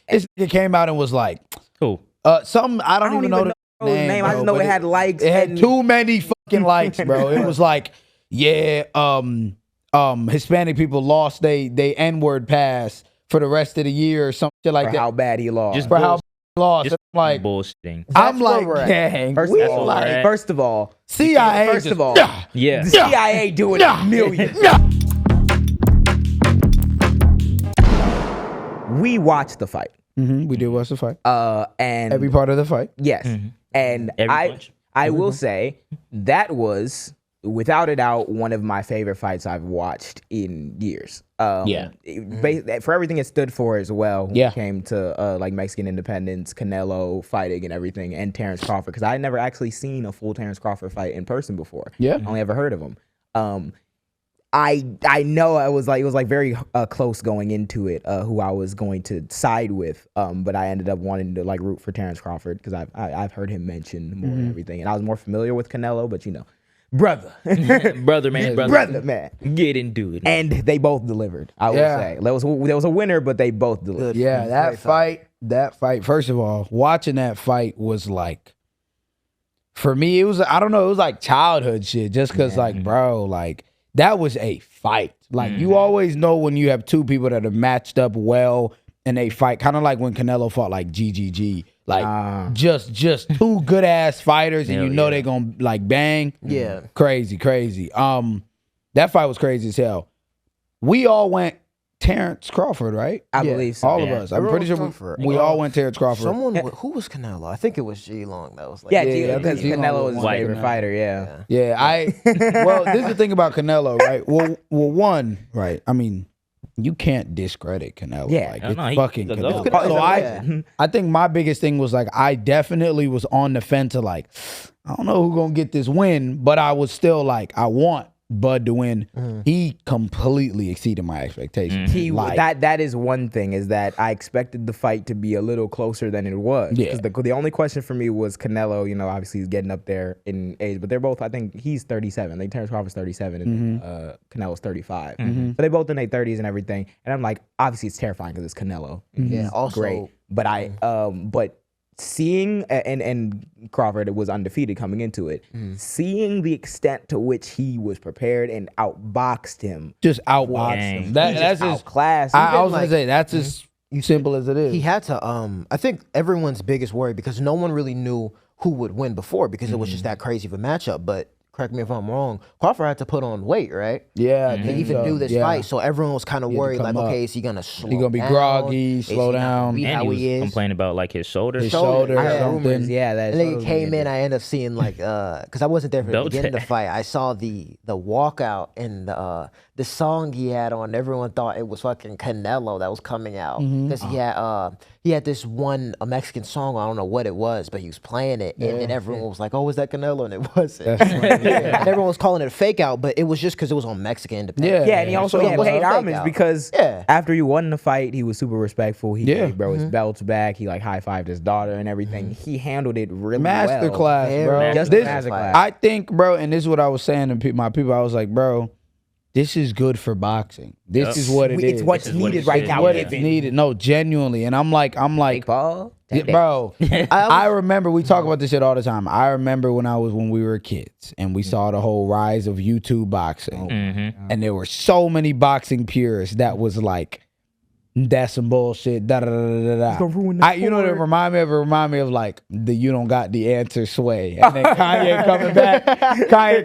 This nigga came out and was like, Cool. something I don't even know the name. I just know it had likes. It had too many fucking likes, bro. It was like, yeah, Hispanic people lost they N-word pass for the rest of the year or something like for that. how bad he lost. Just For how he lost. Just I'm like, bullshitting. I'm That's where like, we're at. gang. First we of all, like, first of all, CIA. First just- of all, Yeah. the CIA doing millions. We watched the fight. We did watch the fight. And Every part of the fight. yes, and Every punch. I will say that was without a doubt one of my favorite fights I've watched in years. For everything it stood for as well. When it came to like Mexican independence, Canelo fighting and everything, and Terence Crawford, because I had never actually seen a full Terence Crawford fight in person before. Yeah, I only ever heard of him. I know it was like very close going into it, who I was going to side with, but I ended up wanting to like root for Terence Crawford because I've heard him mentioned more and everything, and I was more familiar with Canelo, but you know, brother man, Get into it. and they both delivered. I would say there was a winner, but they both delivered. yeah. That fight. First of all, watching that fight was like, for me, it was, I don't know, it was like childhood shit. Just because, like, bro, like, that was a fight. Like, you always know when you have two people that are matched up well in a fight. Kind of like when Canelo fought, like, GGG. Like, just two good-ass fighters, and you know they're going to, like, bang. Yeah. Crazy. That fight was crazy as hell. We all went Terence Crawford, right? I believe so. All of us. I'm pretty sure we all went Terence Crawford. Who was Canelo? I think it was G Long that was like. Yeah, because Canelo was his White. favorite fighter. Yeah. Well, this is the thing about Canelo, right? Well, one, right? I mean, you can't discredit Canelo. Yeah. Like, No, it's no, fucking he's a Canelo. goat. So I think my biggest thing was like, I definitely was on the fence of like, I don't know who's gonna get this win, but I was still like, I want Bud to win. He completely exceeded my expectations. That is one thing, is that I expected the fight to be a little closer than it was. Yeah. Because the only question for me was Canelo, you know, obviously he's getting up there in age, but they're both, I think he's 37. Like Terence Crawford's 37 and Canelo's 35. But they both in their 30s and everything. And I'm like, obviously it's terrifying because it's Canelo. Yeah. He's Also, great. But but seeing, and Crawford was undefeated coming into it, seeing the extent to which he was prepared and outboxed him. Just outboxed Dang. him. That's just outclassed. I was gonna say that's as simple as it is. he had to. I think everyone's biggest worry, because no one really knew who would win before, because it was just that crazy of a matchup. But correct me if I'm wrong, Crawford had to put on weight, right? Yeah, I To think even so. do this Yeah. fight, so everyone was kind of He had to worried, come like, up. okay, is he gonna slow He gonna be down? groggy, Is he slow not down. gonna be And how he was is? complaining about like his shoulder. His shoulder I or heard something. rumors, yeah, that And then he came in. I ended up seeing like, because I wasn't there for the Belt beginning of the check. fight. I saw the walkout and the song he had on. Everyone thought it was fucking Canelo that was coming out, because he had this one a Mexican song. I don't know what it was, but he was playing it, and then everyone was like, "Oh, is that Canelo?" And it wasn't. And everyone was calling it a fake out, but it was just because it was on Mexican Independence. Yeah, and he also So it wasn't paid a fake homage out. because Yeah. after he won the fight, he was super respectful. He gave bro Mm-hmm. his belts back. He like high fived his daughter and everything. He handled it really well. Masterclass, bro. Just This- masterclass. I think, bro, and this is what I was saying to my people. I was like, bro, this is good for boxing. This is what it is. It's what's This is what needed it right is. now. what it's needed. No, genuinely. And I'm like, Paul. yeah, bro. I remember we talk about this shit all the time. I remember when we were kids and we saw the whole rise of YouTube boxing, and there were so many boxing purists that was like, that's some bullshit. Da da da da da. gonna ruin the You know what it sport. remind me of like the "You Don't Got the Answer" Sway, and then Kanye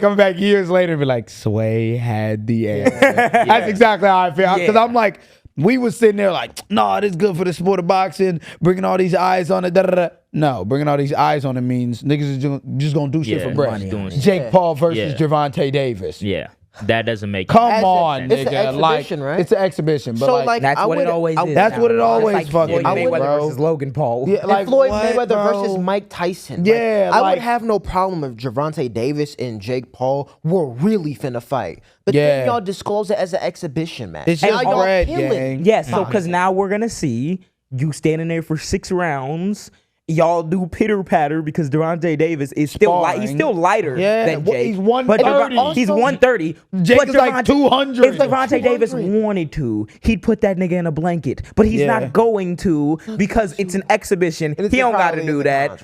coming back years later and be like, Sway had the answer. That's exactly how I feel, because I'm like, we was sitting there like, no, this is good for the sport of boxing, bringing all these eyes on it. Da, da, da. No, bringing all these eyes on it means niggas is just gonna do shit Yeah, for bread. money on it. Jake Paul versus Yeah. Gervonta Davis. Yeah, that doesn't make Come As on, it's an nigga. Like, exhibition, right? it's an exhibition. But So, like, like, That's I what it would- always I- is. that's what it now. always It's fucking Floyd is, Mayweather bro. versus Logan Paul. Yeah, like, and Floyd what, Mayweather bro? versus Mike Tyson. Yeah, I like- would have no problem if Gervonta Davis and Jake Paul were really finna fight. But Yeah. then y'all disclose it as an exhibition match. It's And just y'all bread, killing gang. Yes, so because now we're gonna see you standing there for 6 rounds y'all do pitter patter because Devontae Davis is still he's still lighter than Jake. He's 130. But he's 130. Jake but is like 200. If Devontae Davis wanted to, he'd put that nigga in a blanket. But he's not going to because it's an exhibition. He don't got to do that.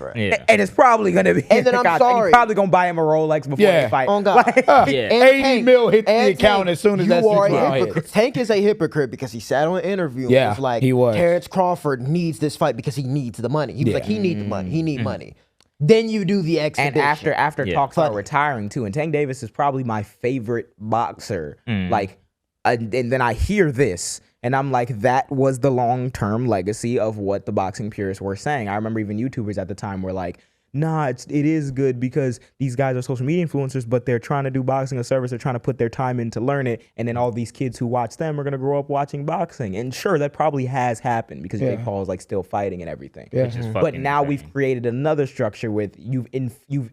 And it's probably going to be. And then I'm sorry. He's probably going to buy him a Rolex before they fight. On God. Like, 80 mil hit the account as soon as that 6 round hit. Tank is a hypocrite because he sat on an interview and was like, he was. Terence Crawford needs this fight because he needs the money. He was like, he needs the money. He needs money. Then you do the exhibition. And after talks about retiring too, and Tank Davis is probably my favorite boxer. Like, and then I hear this, and I'm like, that was the long-term legacy of what the boxing purists were saying. I remember even YouTubers at the time were like, nah, it is good because these guys are social media influencers, but they're trying to do boxing a service. They're trying to put their time in to learn it. And then all these kids who watch them are going to grow up watching boxing. And sure, that probably has happened because Jake Paul is like still fighting and everything. But now we've created another structure with you've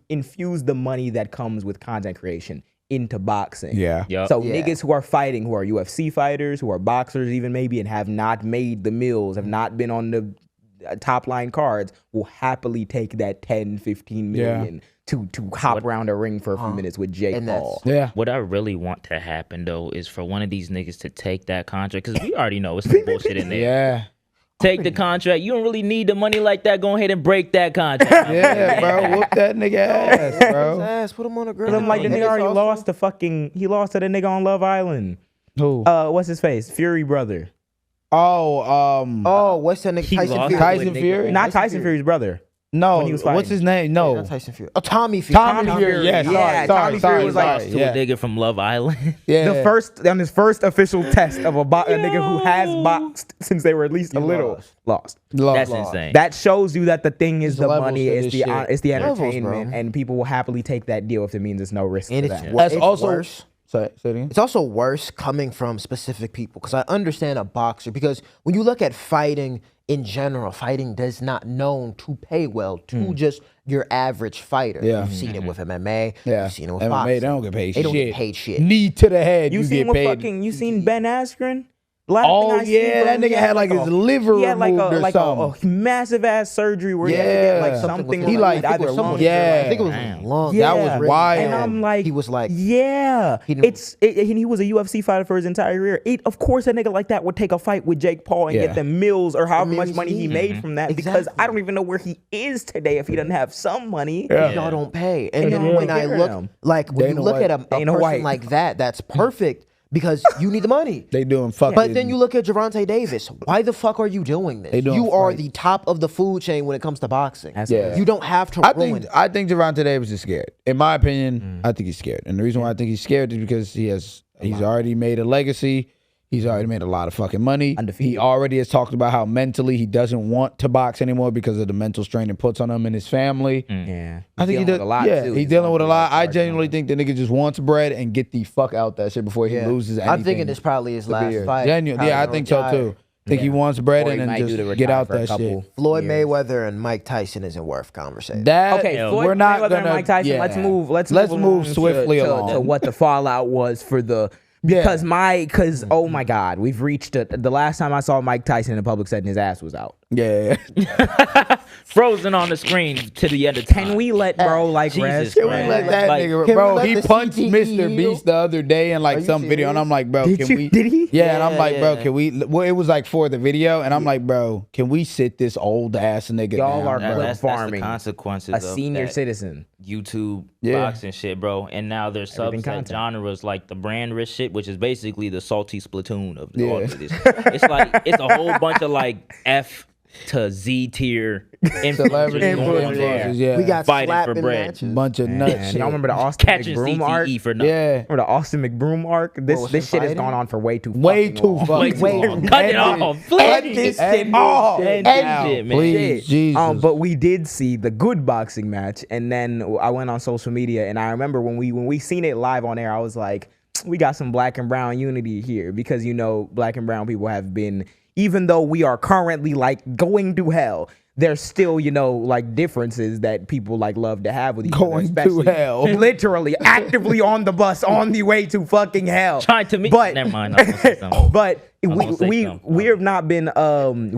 infused the money that comes with content creation into boxing. So niggas who are fighting, who are UFC fighters, who are boxers even maybe, and have not made the mills, have not been on the top line cards, will happily take that 10, 15 million to hop around a ring for a few minutes with Jake Paul. What I really want to happen though is for one of these niggas to take that contract, because we already know it's some bullshit in there. Take the contract. You don't really need the money like that. Go ahead and break that contract. Bro. Whoop that nigga ass, bro. Put him on a grill. Put him like the nigga already lost to he lost to the nigga on Love Island. Who? What's his face? Fury brother. What's that nigga? Tyson Fury? Not Tyson Fury's brother. No, when he was what's his name? No, not Tyson Fury. Oh, Tommy Fury. Tommy Fury. Yes. Tommy Fury was like to a nigga from Love Island. on his first official test of a nigga who has boxed since they were at least a little lost. That's insane. That shows you that the thing is the levels money, to it's this the shit. entertainment, and people will happily take that deal if it means there's no risk And to it's them. That's it's also worse. Say it again. It's also worse coming from specific people because I understand a boxer because when you look at fighting in general, fighting does not known to pay well to just your average fighter. You've seen it with MMA. You've seen it with MMA, boxing. they don't get paid They shit. don't get paid shit. Knee to the head, You you seen get what paid. you seen Ben Askren? Oh yeah, that nigga had like his liver He had like removed or something. a massive ass surgery where he had to get like something. He wrong like- with either someone- lung. Yeah. I think it was long. Yeah. That was wild. And I'm like, He was like, and he was a UFC fighter for his entire career. Of course, a nigga like that would take a fight with Jake Paul and get them mills or however much money he made from that. Because Exactly. I don't even know where he is today if he doesn't have some money. y'all don't pay. And then when I look, like when you Dana look White. at a Dana person White. like that, that's perfect because you need the money. They doing fucking. But then you look at Gervonta Davis. Why the fuck are you doing this? doing You are fight. the top of the food chain when it comes to boxing. Yeah. You don't have to I ruin think Gervonta Davis is scared. In my opinion, I think he's scared. And the reason why I think he's scared is because he's already made a legacy. He's already made a lot of fucking money. Undefeated. He already has talked about how mentally he doesn't want to box anymore because of the mental strain it puts on him and his family. Yeah, I think he does. a lot. Yeah, too. he's dealing with a lot. I genuinely think the nigga just wants bread and get the fuck out that shit before he loses anything. I'm thinking this probably his last fight. Genuinely, yeah, I think so too. Think he wants bread Or he and might do then the just get retire out for a that couple. shit. Floyd Mayweather and Mike Tyson isn't worth conversation. That Okay, Floyd we're not Mayweather gonna. and Mike Tyson. Yeah. Let's move. Let's move along swiftly to along. what the fallout was for the. Because oh my God, we've reached the last time I saw Mike Tyson in a public setting, his ass was out. Yeah. Frozen on the screen to the end of time. Can we let bro like Jesus rest? Can we man. let that Like, nigga, can we bro? let He the punched CTE Mr. heal? Beast the other day in like you some video, and I'm like, bro, Did can you- we? did he? Yeah, and I'm like, bro, yeah. can we? Well, it was like for the video, and I'm like, bro, can we sit this old ass nigga Y'all down, are bro? That's the farming consequences a of senior that citizen. YouTube Yeah. boxing shit, bro. And now there's Everything subset content. genres like the brand risk shit, which is basically the salty Splatoon of Yeah. all of this. It's like it's a whole bunch of like F to Z tier Celebrity influencers going on influencers, there. yeah. We got Fighting for slapping bread. matches. Bunch of nuts. And shit. y'all remember the Austin Catching McBroom arc? CTE for nothing. Yeah. Remember the Austin McBroom arc? This was this him shit has fighting? gone on for way too Way fucking too long. fucking Way too long. long. Cut it End off. it. Please. End this End shit it. off. End End it, it, man. please, Jesus. But we did see the good boxing match, and then I went on social media, and I remember when we seen it live on air, I was like, we got some black and brown unity here, because black and brown people have been, even though we are currently like going to hell, there's still, like differences that people like love to have with each other. Going to especially hell. Literally, actively on the bus, on the way to fucking hell. Trying to meet. But Never mind. I was gonna say something. but gonna say something.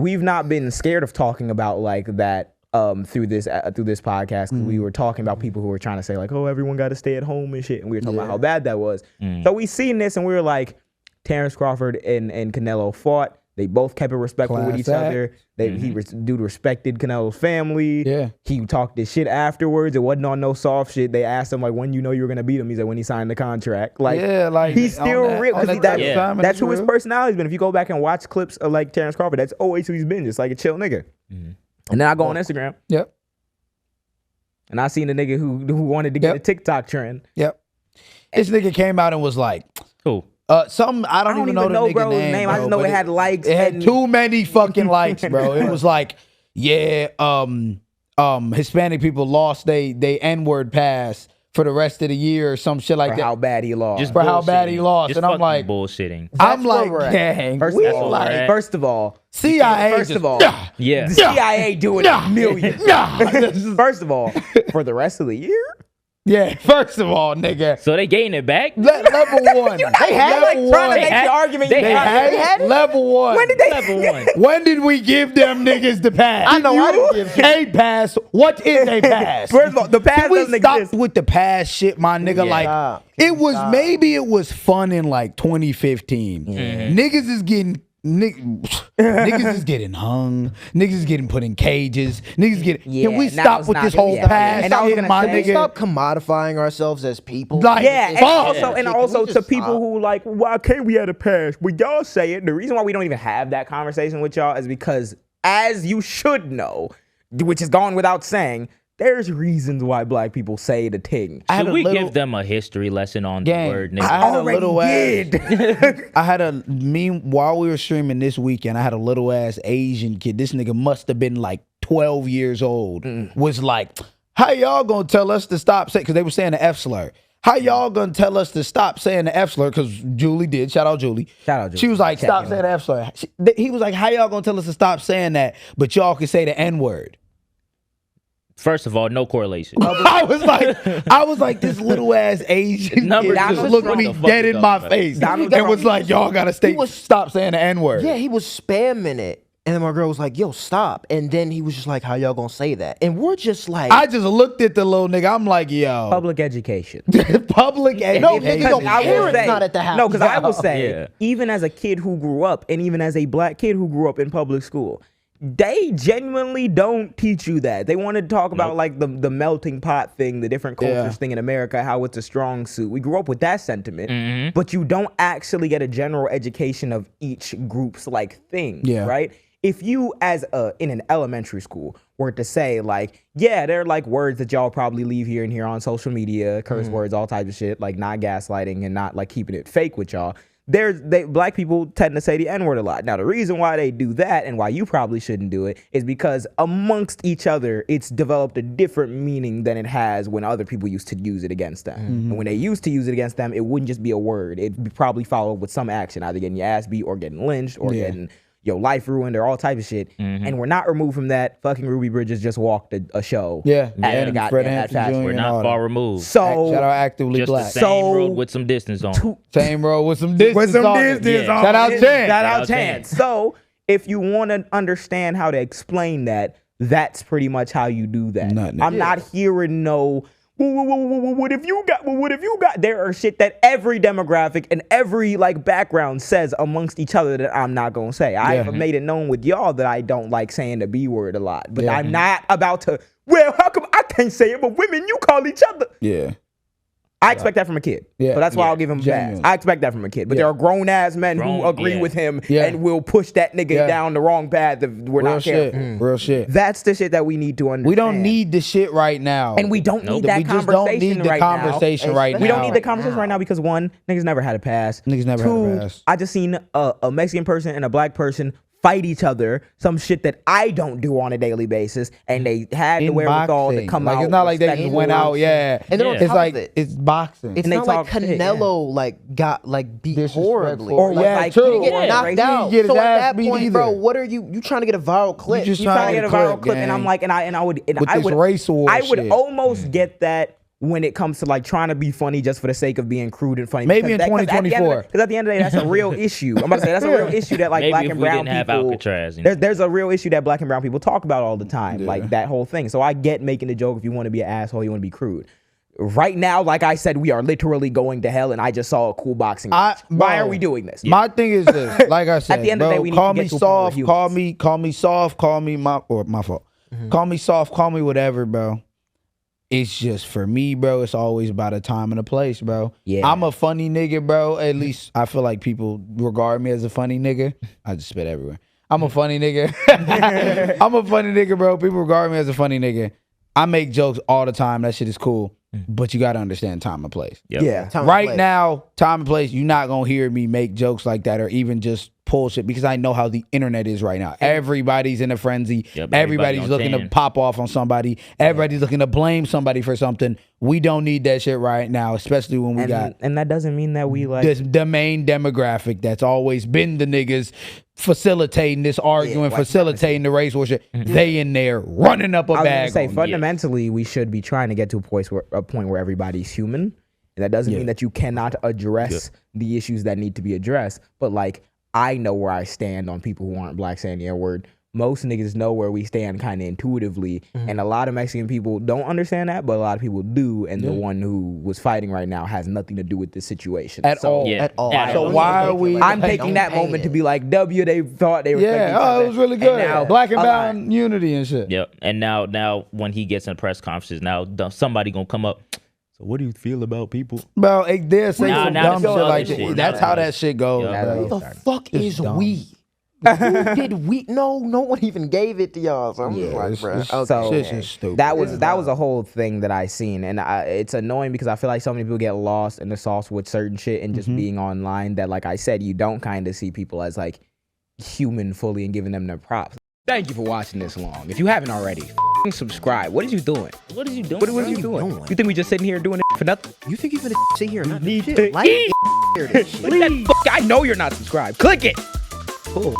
we've not been scared of talking about like that through this podcast, 'cause we were talking about people who were trying to say like, oh, everyone got to stay at home and shit, and we were talking about how bad that was. So we seen this and we were like, Terence Crawford and Canelo fought. They both kept it respectful with each other. Dude respected Canelo's family. Yeah. He talked his shit afterwards. It wasn't on no soft shit. They asked him like, when you know you were gonna beat him. He said when he signed the contract. Like, he's still real because that's who his personality's been. If you go back and watch clips of like Terence Crawford, that's always who he's been, just like a chill nigga. And then I go on Instagram. Yep. And I seen the nigga who wanted to get a TikTok trend. Yep. This nigga came out and was like, who? Some I don't even know the nigga bro, name. I just know it had likes. It had too many fucking likes, bro. It was like, Hispanic people lost they N-word pass for the rest of the year or some shit like that. How bad he lost. Just for how bad he lost. Just and I'm like, bullshitting. I'm like, dang. First of all, CIA. First of all, yeah. The CIA doing a million. First of all, for the rest of the year. Yeah, first of all, nigga. So they gained it back? Level one. They had like trying to make the argument. They had level one. When did they? Level one. When did we give them niggas the pass? I know I didn't give a pass. What is a pass? First of all, the pass Can we doesn't stop exist. with the pass shit, my nigga? Yeah. Like, it was maybe it was fun in like 2015. Niggas is getting. Niggas is getting hung. Niggas is getting put in cages. Niggas getting. Can we stop with this whole pass? And I was gonna my say, nigga. Stop commodifying ourselves as people. Like, and also to people stop? who like, why can't we have a pass? Well, y'all say it. The reason why we don't even have that conversation with y'all is because, as you should know, which is gone without saying, there's reasons why black people say the thing. Should we give them a history lesson on the word nigga? I had a little ass. I had a meme while we were streaming this weekend. I had a little ass Asian kid. This nigga must have been like 12 years old. Was like, how y'all gonna tell us to stop saying? Because they were saying the F slur. How y'all gonna tell us to stop saying the F slur? Because Julie did. Shout out Julie. She was like, stop saying the F slur. He was like, how y'all gonna tell us to stop saying that? But y'all can say the N word. First of all, no correlation. I was like, this little ass Asian kid just looked me dead in my face and was like, y'all gotta stop saying the N word. Yeah, he was spamming it. And then my girl was like, yo, stop. And then he was just like, how y'all gonna say that? And we're just like, I just looked at the little nigga. I'm like, yo. Public education. Public education. No, nigga, your parents not at the house. No, because I will say, even as a kid who grew up, and even as a black kid who grew up in public school, they genuinely don't teach you that. They want to talk about like the melting pot thing, the different cultures thing in America, how it's a strong suit. We grew up with that sentiment, but you don't actually get a general education of each group's like thing, right? If you, as in an elementary school, were to say like, yeah, they're like words that y'all probably leave here and here on social media, curse words, all types of shit, like not gaslighting and not like keeping it fake with y'all. Black people tend to say the N-word a lot. Now, the reason why they do that and why you probably shouldn't do it is because amongst each other, it's developed a different meaning than it has when other people used to use it against them. And when they used to use it against them, it wouldn't just be a word. It'd be probably followed with some action, either getting your ass beat or getting lynched or getting your life ruined or all type of shit. And we're not removed from that. Fucking Ruby Bridges just walked a show. Yeah. And got that fashion. We're not far removed. So shout out Actively just Black. the same road with some distance on it. Same road with some distance on it. Shout out Chance. Shout out Chance. So if you want to understand how to explain that, that's pretty much how you do that. I'm not hearing no, what if you got, there are shit that every demographic and every like background says amongst each other that I'm not going to say. I have made it known with y'all that I don't like saying the B word a lot, but I'm not about to, well, how come I can't say it, but women, you call each other. Yeah. I expect that from a kid. Yeah. So that's why I'll give him that. I expect that from a kid. But there are grown-ass men who agree with him and will push that nigga down the wrong path if we're not careful. Real shit. That's the shit that we need to understand. We don't need the shit right now. And we don't need that we just conversation don't need the conversation right now. We don't need the conversation right now because one, niggas never had a pass. Niggas never had a pass. I just seen a Mexican person and a black person fight each other, some shit that I don't do on a daily basis, and they had the wherewithal to come out. It's not like they just went out, and then on it's top like of it, it's boxing. It's not like Canelo like got like beat horribly, or like true. Get knocked out. Get so his at ass that beat point, either. bro, what are you trying to get a viral clip? You just trying to get a viral clip, gang. and I'm like, and I would With this race war I would shit. almost get that when it comes to like trying to be funny just for the sake of being crude and funny. Maybe in 2024. Because at the end of the day, that's a real issue. I'm about to say that's a real issue that like Maybe black if and we brown didn't have people. Alcatraz, you know. There's a real issue that black and brown people talk about all the time, Yeah. like that whole thing. So I get making the joke if you want to be an asshole, you want to be crude. Right now, like I said, we are literally going to hell, and I just saw a cool boxing match. Why are we doing this? My thing is this. Like I said, At the end of the day, we need call to me get to a point where soft, humans- call me soft, call me my fault. Call me soft, call me whatever, bro. It's just for me, bro. It's always about a time and a place, bro. Yeah. I'm a funny nigga, bro. At least I feel like people regard me as a funny nigga. I just spit everywhere. I'm a funny nigga. I'm a funny nigga, bro. People regard me as a funny nigga. I make jokes all the time. That shit is cool. But you got to understand time and place. Yep. Yeah. Time and Right place. now, time and place, you're not going to hear me make jokes like that or even just pull shit because I know how the internet is right now. Everybody's in a frenzy. Yep, Everybody's everybody on looking 10. to pop off on somebody. Everybody's looking to blame somebody for something. We don't need that shit right now, especially when we got And that doesn't mean that we like. the main demographic that's always been the niggas facilitating this arguing, white facilitating the race war shit. They in there running up a I was bag. gonna say on me. fundamentally, we should be trying to get to a point where everybody's human, and that doesn't mean that you cannot address the issues that need to be addressed. But like, I know where I stand on people who aren't black saying the N-word. Most niggas know where we stand kind of intuitively, and a lot of Mexican people don't understand that, but a lot of people do. And the one who was fighting right now has nothing to do with this situation At all. Yeah. At all. At So all. why are we? I'm taking that moment to be like, W, they thought they were. Yeah, oh, it was really good. now, Black and a lot- brown unity and shit. Yep. And now when he gets in press conferences, now somebody gonna come up. So what do you feel about people? Bro, they'll say Nah, some now dumb it's shit other like shit. that. Now That's it's how other that shit goes, Yeah. bro. Who the fuck is dumb. we? Who did we? No one even gave it to y'all. So I'm just like, it's- bro. it's- Okay. So Shit's just stupid. that was a whole thing that I seen, and it's annoying because I feel like so many people get lost in the sauce with certain shit and just being online. That, like I said, you don't kind of see people as like human fully and giving them their props. Thank you for watching this long. If you haven't already, subscribe. What is you doing? What is you doing? What are you doing? You think we just sitting here doing it for nothing? You think you're gonna sit here and not do Need shit? to Like, eat. hear this shit. I know you're not subscribed. Click it. Cool.